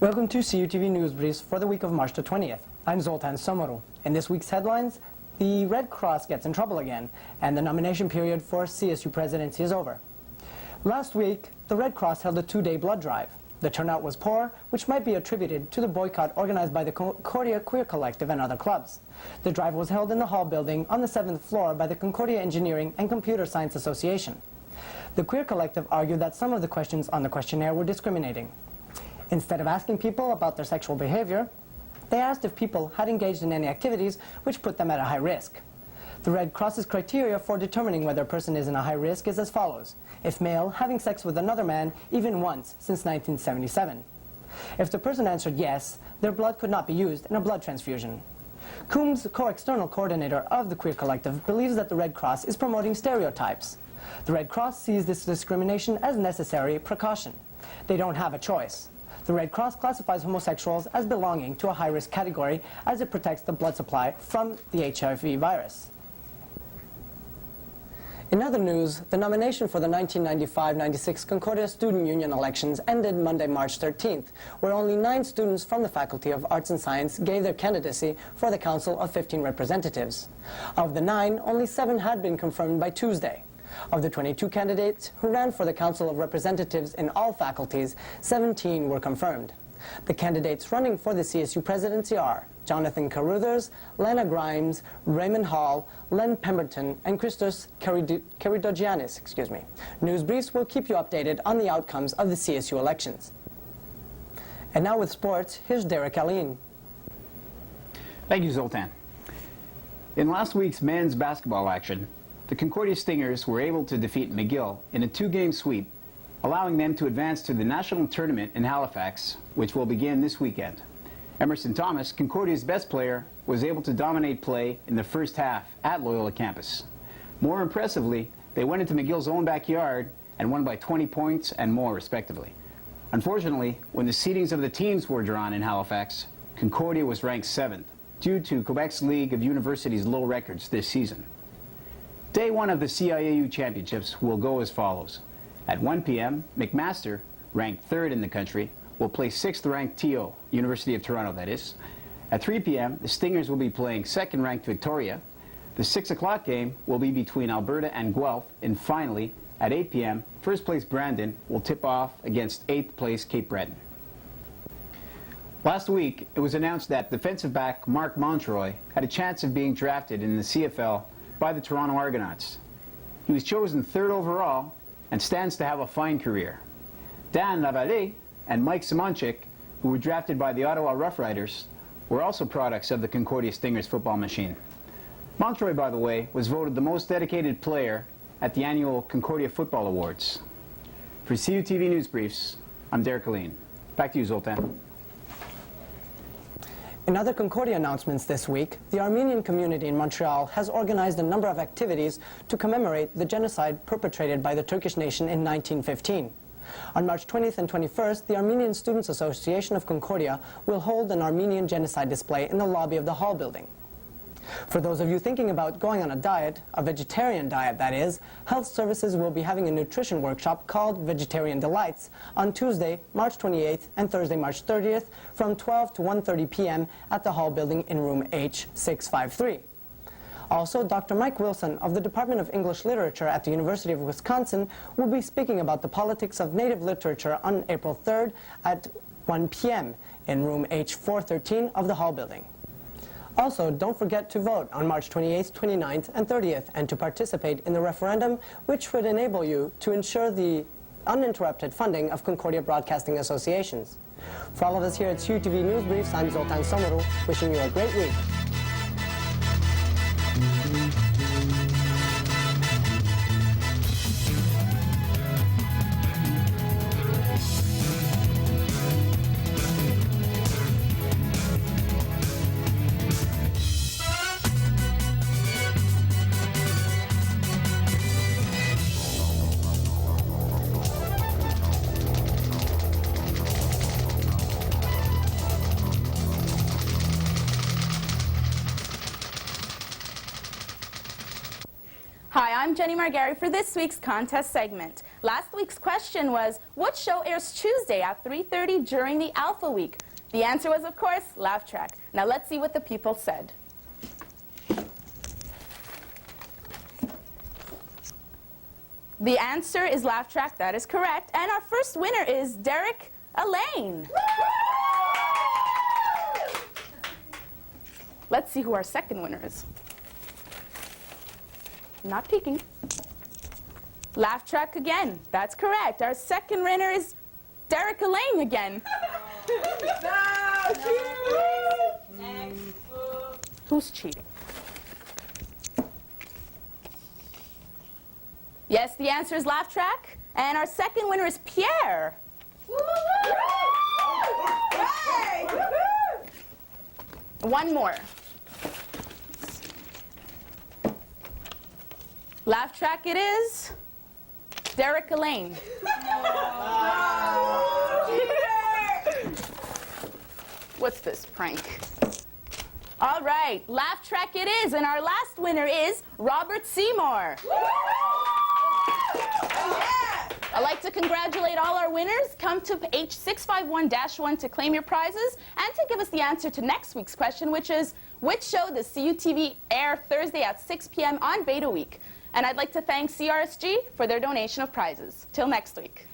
Welcome to CUTV Newsbriefs for the week of March the 20th. I'm Zoltan Somoru. In this week's headlines, the Red Cross gets in trouble again, and the nomination period for CSU presidency is over. Last week, the Red Cross held a two-day blood drive. The turnout was poor, which might be attributed to the boycott organized by the Concordia Queer Collective and other clubs. The drive was held in the hall building on the 7th floor by the Concordia Engineering and Computer Science Association. The Queer Collective argued that some of the questions on the questionnaire were discriminating. Instead of asking people about their sexual behavior, they asked if people had engaged in any activities which put them at a high risk. The Red Cross's criteria for determining whether a person is in a high risk is as follows. If male, having sex with another man even once since 1977. If the person answered yes, their blood could not be used in a blood transfusion. Coombs, co-external coordinator of the Queer Collective, believes that the Red Cross is promoting stereotypes. The Red Cross sees this discrimination as necessary precaution. They don't have a choice. The Red Cross classifies homosexuals as belonging to a high-risk category as it protects the blood supply from the HIV virus. In other news, the nomination for the 1995-96 Concordia Student Union elections ended Monday, March 13th, where only 9 students from the Faculty of Arts and Science gave their candidacy for the Council of 15 representatives. Of the 9, only 7 had been confirmed by Tuesday. Of the 22 candidates who ran for the Council of Representatives in all faculties, 17 were confirmed. The candidates running for the CSU presidency are Jonathan Carruthers, Lena Grimes, Raymond Hall, Len Pemberton, and Christos Keridogiannis. Newsbriefs will keep you updated on the outcomes of the CSU elections. And now with sports, here's Derek Aline. Thank you, Zoltan. In last week's men's basketball action, the Concordia Stingers were able to defeat McGill in a 2-game sweep, allowing them to advance to the national tournament in Halifax, which will begin this weekend. Emerson Thomas, Concordia's best player, was able to dominate play in the first half at Loyola campus. More impressively, they went into McGill's own backyard and won by 20 points and more, respectively. Unfortunately, when the seedings of the teams were drawn in Halifax, Concordia was ranked 7th, due to Quebec's League of Universities' low records this season. Day 1 of the CIAU Championships will go as follows. At 1 p.m., McMaster, ranked 3rd in the country, will play 6th-ranked TO, University of Toronto, that is. At 3 p.m., the Stingers will be playing 2nd-ranked Victoria. The 6 o'clock game will be between Alberta and Guelph, and finally, at 8 p.m., first-place Brandon will tip off against 8th-place Cape Breton. Last week, it was announced that defensive back Marc Montroy had a chance of being drafted in the CFL by the Toronto Argonauts. He was chosen 3rd overall and stands to have a fine career. Dan Lavallée and Mike Simonchik, who were drafted by the Ottawa Rough Riders, were also products of the Concordia Stingers football machine. Montroy, by the way, was voted the most dedicated player at the annual Concordia Football Awards. For CUTV Newsbriefs, I'm Derek Aline. Back to you, Zoltan. In other Concordia announcements this week, the Armenian community in Montreal has organized a number of activities to commemorate the genocide perpetrated by the Turkish nation in 1915. On March 20th and 21st, the Armenian Students Association of Concordia will hold an Armenian genocide display in the lobby of the hall building. For those of you thinking about going on a diet, a vegetarian diet that is, Health Services will be having a nutrition workshop called Vegetarian Delights on Tuesday, March 28th and Thursday, March 30th from 12 to 1:30 p.m. at the hall building in room H653. Also, Dr. Mike Wilson of the Department of English Literature at the University of Wisconsin will be speaking about the politics of native literature on April 3rd at 1 p.m. in room H413 of the hall building. Also, don't forget to vote on March 28th, 29th, and 30th, and to participate in the referendum, which would enable you to ensure the uninterrupted funding of Concordia Broadcasting Associations. For all of us here at CUTV Newsbriefs, I'm Zoltan Somoru, wishing you a great week. Hi, I'm Jenny Margari for this week's contest segment. Last week's question was, what show airs Tuesday at 3:30 during the Alpha Week? The answer was, of course, Laugh Track. Now let's see what the people said. The answer is Laugh Track. That is correct. And our first winner is Derek Elaine. Let's see who our second winner is. Not peeking. Laugh Track again. That's correct. Our second winner is Derek Elaine again. No, cheating! Next. Who's cheating? Yes, the answer is Laugh Track. And our second winner is Pierre. Hey! One more. Laugh Track it is. Derek Elaine. What's this prank? All right, Laugh Track it is, and our last winner is Robert Seymour. I'd like to congratulate all our winners. Come to H651-1 to claim your prizes and to give us the answer to next week's question, which is, which show does CUTV air Thursday at 6 p.m. on Beta Week? And I'd like to thank CRSG for their donation of prizes. Till next week.